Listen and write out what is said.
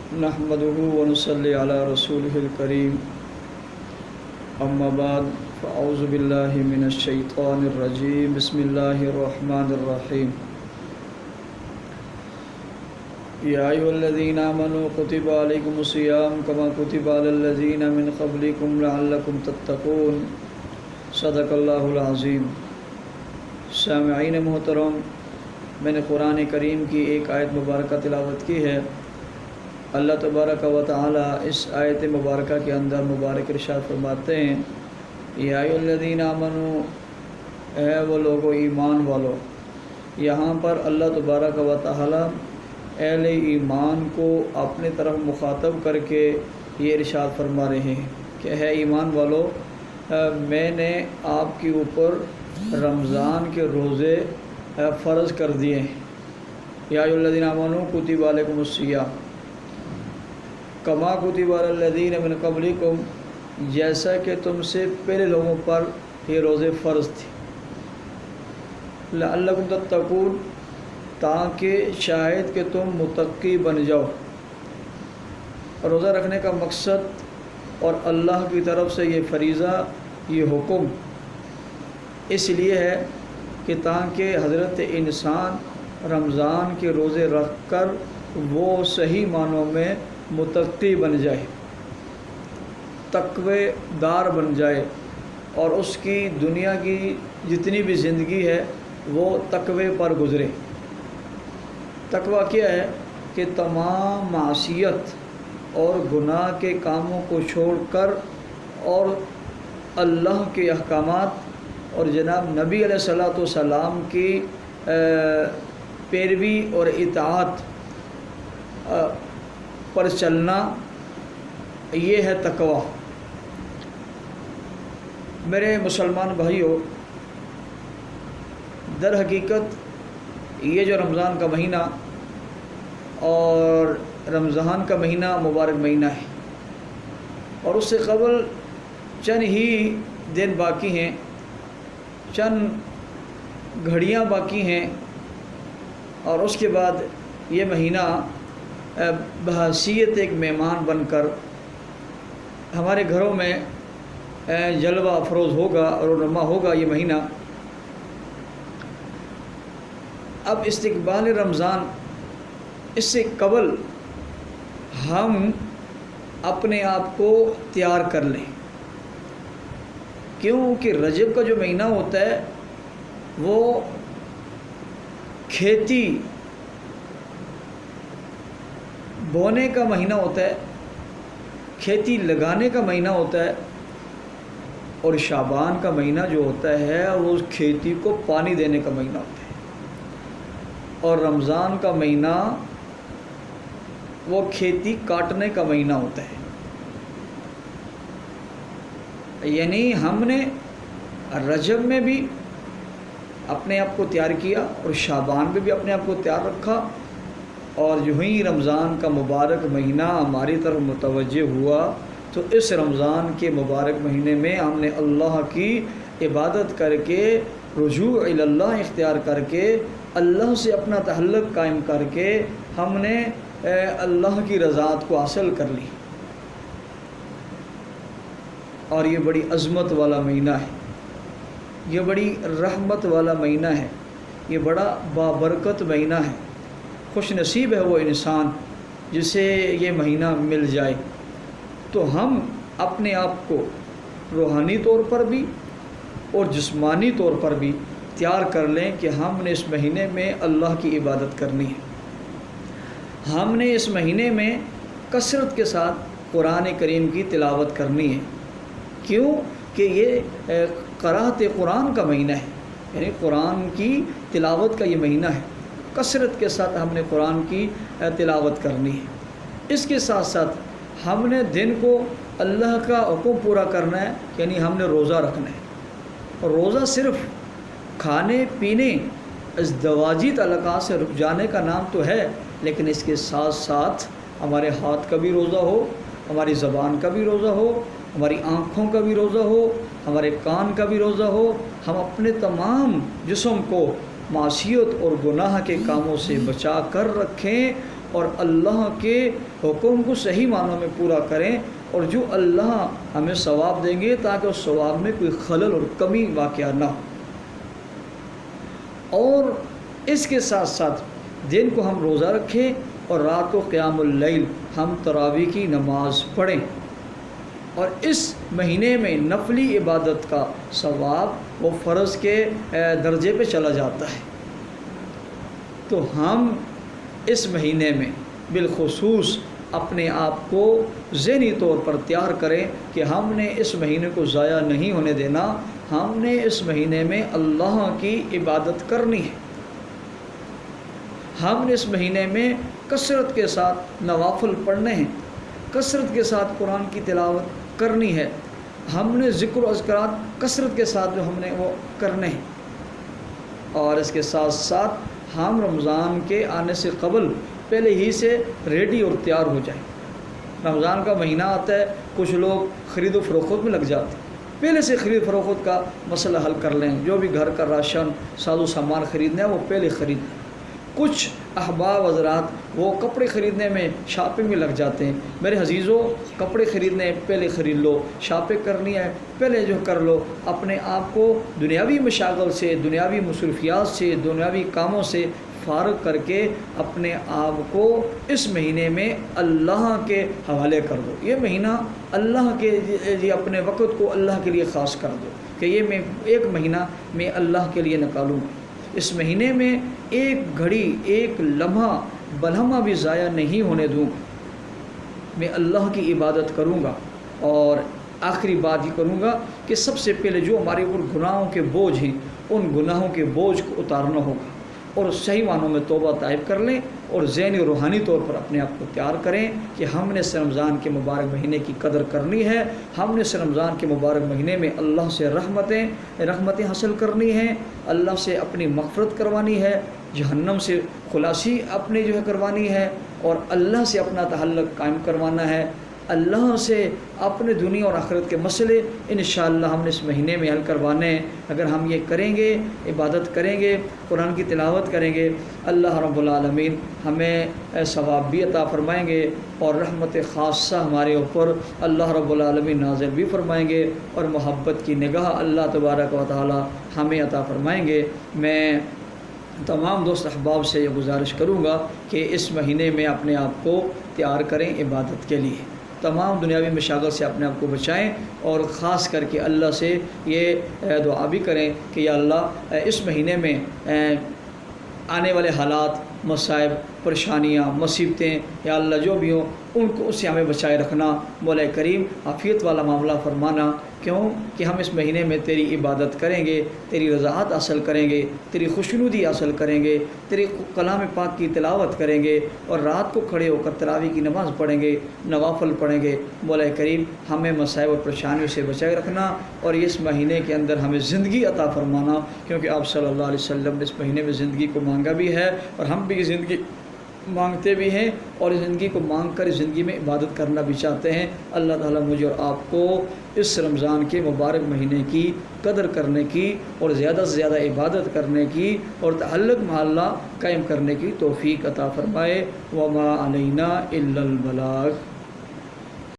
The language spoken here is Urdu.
نحمده ونصلي على رسوله الكريم اما بعد فاعوذ بالله من الشيطان الرجيم بسم الله الرحمن الرحيم يا أيها الذين آمنوا كتب عليكم الصيام كما كتب على الذين من قبلكم لعلكم تتقون صدق اللہ العظیم۔ سامعین محترم، میں نے قرآن کریم کی ایک آیت مبارکہ تلاوت کی ہے۔ اللہ تبارک و تعالی اس آیت مبارکہ کے اندر مبارک ارشاد فرماتے ہیں، یا ایھا الذین آمنوا، اے وہ لوگو ایمان والو۔ یہاں پر اللہ تبارک و تعالی اہل ایمان کو اپنے طرف مخاطب کر کے یہ ارشاد فرما رہے ہیں کہ اے ایمان والو، میں نے آپ کے اوپر رمضان کے روزے فرض کر دیے ہیں۔ یا ایھا الذین آمنوا کتب علیکم الصیام کما کتب علی الذین من قبلکم، جیسا کہ تم سے پہلے لوگوں پر یہ روزے فرض تھے، لعلکم تتقون، تاکہ شاید کہ تم متقی بن جاؤ۔ روزہ رکھنے کا مقصد اور اللہ کی طرف سے یہ فریضہ، یہ حکم اس لیے ہے کہ تاکہ حضرت انسان رمضان کے روزے رکھ کر وہ صحیح معنوں میں متقی بن جائے، تقوی دار بن جائے، اور اس کی دنیا کی جتنی بھی زندگی ہے وہ تقوی پر گزرے۔ تقوی کیا ہے کہ تمام معصیت اور گناہ کے کاموں کو چھوڑ کر اور اللہ کے احکامات اور جناب نبی علیہ الصلوۃ والسلام کی پیروی اور اطاعت پر چلنا، یہ ہے تقوی۔ میرے مسلمان بھائیوں، در حقیقت یہ جو رمضان کا مہینہ اور رمضان کا مہینہ مبارک مہینہ ہے، اور اس سے قبل چند ہی دن باقی ہیں، چند گھڑیاں باقی ہیں، اور اس کے بعد یہ مہینہ بحیثیت ایک مہمان بن کر ہمارے گھروں میں جلوہ افروز ہوگا اور رونما ہوگا یہ مہینہ۔ اب استقبال رمضان، اس سے قبل ہم اپنے آپ کو تیار کر لیں، کیونکہ رجب کا جو مہینہ ہوتا ہے وہ کھیتی بونے کا مہینہ ہوتا ہے، کھیتی لگانے کا مہینہ ہوتا ہے، اور شعبان کا مہینہ جو ہوتا ہے وہ اس کھیتی کو پانی دینے کا مہینہ ہوتا ہے، اور رمضان کا مہینہ وہ کھیتی کاٹنے کا مہینہ ہوتا ہے۔ یعنی ہم نے رجب میں بھی اپنے آپ کو تیار کیا اور شعبان میں بھی اپنے آپ کو تیار رکھا، اور جو ہی رمضان کا مبارک مہینہ ہماری طرف متوجہ ہوا تو اس رمضان کے مبارک مہینے میں ہم نے اللہ کی عبادت کر کے، رجوع الی اللہ اختیار کر کے، اللہ سے اپنا تعلق قائم کر کے ہم نے اللہ کی رضاعت کو حاصل کر لی۔ اور یہ بڑی عظمت والا مہینہ ہے، یہ بڑی رحمت والا مہینہ ہے، یہ بڑا بابرکت مہینہ ہے۔ خوش نصیب ہے وہ انسان جسے یہ مہینہ مل جائے۔ تو ہم اپنے آپ کو روحانی طور پر بھی اور جسمانی طور پر بھی تیار کر لیں کہ ہم نے اس مہینے میں اللہ کی عبادت کرنی ہے۔ ہم نے اس مہینے میں کثرت کے ساتھ قرآن کریم کی تلاوت کرنی ہے، کیوں کہ یہ قراءت قرآن کا مہینہ ہے، یعنی قرآن کی تلاوت کا یہ مہینہ ہے۔ کثرت کے ساتھ ہم نے قرآن کی تلاوت کرنی ہے۔ اس کے ساتھ ساتھ ہم نے دن کو اللہ کا حکم پورا کرنا ہے، یعنی ہم نے روزہ رکھنا ہے۔ اور روزہ صرف کھانے پینے ازدواجی تعلقات سے رک جانے کا نام تو ہے، لیکن اس کے ساتھ ساتھ ہمارے ہاتھ کا بھی روزہ ہو، ہماری زبان کا بھی روزہ ہو، ہماری آنکھوں کا بھی روزہ ہو، ہمارے کان کا بھی روزہ ہو، ہم اپنے تمام جسم کو معصیت اور گناہ کے کاموں سے بچا کر رکھیں، اور اللہ کے حکم کو صحیح معنوں میں پورا کریں، اور جو اللہ ہمیں ثواب دیں گے تاکہ اس ثواب میں کوئی خلل اور کمی واقع نہ ہو۔ اور اس کے ساتھ ساتھ دن کو ہم روزہ رکھیں اور رات کو قیام اللیل ہم تراویح کی نماز پڑھیں، اور اس مہینے میں نفلی عبادت کا ثواب وہ فرض کے درجے پہ چلا جاتا ہے۔ تو ہم اس مہینے میں بالخصوص اپنے آپ کو ذہنی طور پر تیار کریں کہ ہم نے اس مہینے کو ضائع نہیں ہونے دینا، ہم نے اس مہینے میں اللہ کی عبادت کرنی ہے، ہم نے اس مہینے میں کثرت کے ساتھ نوافل پڑھنے ہیں، کثرت کے ساتھ قرآن کی تلاوت کرنی ہے، ہم نے ذکر و اذکارات کثرت کے ساتھ جو ہم نے وہ کرنے ہیں، اور اس کے ساتھ ساتھ ہم رمضان کے آنے سے قبل پہلے ہی سے ریڈی اور تیار ہو جائیں۔ رمضان کا مہینہ آتا ہے، کچھ لوگ خرید و فروخت میں لگ جاتے ہیں، پہلے سے خرید فروخت کا مسئلہ حل کر لیں، جو بھی گھر کا راشن ساز و سامان خریدنا ہے وہ پہلے خرید لیں۔ کچھ احباب حضرات وہ کپڑے خریدنے میں شاپنگ میں لگ جاتے ہیں، میرے عزیزوں کپڑے خریدنے پہلے خرید لو، شاپنگ کرنی ہے پہلے جو کر لو، اپنے آپ کو دنیاوی مشاغل سے، دنیاوی مصروفیات سے، دنیاوی کاموں سے فارغ کر کے اپنے آپ کو اس مہینے میں اللہ کے حوالے کر دو۔ یہ مہینہ اللہ کے اپنے وقت کو اللہ کے لیے خاص کر دو کہ یہ میں ایک مہینہ میں اللہ کے لیے نکالوں گا، اس مہینے میں ایک گھڑی ایک لمحہ بلہمہ بھی ضائع نہیں ہونے دوں گا، میں اللہ کی عبادت کروں گا۔ اور آخری بات یہ کروں گا کہ سب سے پہلے جو ہمارے اوپر گناہوں کے بوجھ ہیں ان گناہوں کے بوجھ کو اتارنا ہوگا، اور صحیح معنوں میں توبہ طائب کر لیں، اور ذہنی اور روحانی طور پر اپنے آپ کو تیار کریں کہ ہم نے اس رمضان کے مبارک مہینے کی قدر کرنی ہے، ہم نے اس رمضان کے مبارک مہینے میں اللہ سے رحمتیں حاصل کرنی ہیں، اللہ سے اپنی مغفرت کروانی ہے، جہنم سے خلاصی اپنی جو ہے کروانی ہے، اور اللہ سے اپنا تعلق قائم کروانا ہے، اللہ سے اپنے دنیا اور آخرت کے مسئلے انشاءاللہ ہم نے اس مہینے میں حل کروانے ہیں۔ اگر ہم یہ کریں گے، عبادت کریں گے، قرآن کی تلاوت کریں گے، اللہ رب العالمین ہمیں ثواب بھی عطا فرمائیں گے، اور رحمت خاصہ ہمارے اوپر اللہ رب العالمین نازل بھی فرمائیں گے، اور محبت کی نگاہ اللہ تبارک و تعالی ہمیں عطا فرمائیں گے۔ میں تمام دوست احباب سے یہ گزارش کروں گا کہ اس مہینے میں اپنے آپ کو تیار کریں عبادت کے لیے، تمام دنیاوی مشاغل سے اپنے آپ کو بچائیں، اور خاص کر کے اللہ سے یہ دعا بھی کریں کہ یا اللہ اس مہینے میں آنے والے حالات، مصائب، پریشانیاں، مصیبتیں یا اللہ جو بھی ہوں ان کو اس سے ہمیں بچائے رکھنا، مولا کریم عافیت والا معاملہ فرمانا، کیوں کہ ہم اس مہینے میں تیری عبادت کریں گے، تیری رضاحت حاصل کریں گے، تیری خوشنودی حاصل کریں گے، تیری کلام پاک کی تلاوت کریں گے، اور رات کو کھڑے ہو کر تراویح کی نماز پڑھیں گے، نوافل پڑھیں گے۔ مولا کریم ہمیں مصائب اور پریشانیوں سے بچائے رکھنا، اور اس مہینے کے اندر ہمیں زندگی عطا فرمانا، کیونکہ آپ صلی اللہ علیہ وسلم نے اس مہینے میں زندگی کو مانگا بھی ہے، اور ہم بھی زندگی مانگتے بھی ہیں، اور اس زندگی کو مانگ کر اس زندگی میں عبادت کرنا بھی چاہتے ہیں۔ اللہ تعالیٰ مجھے اور آپ کو اس رمضان کے مبارک مہینے کی قدر کرنے کی، اور زیادہ سے زیادہ عبادت کرنے کی، اور تعلق مع اللہ قائم کرنے کی توفیق عطا فرمائے۔ وما علینا الا البلاغ۔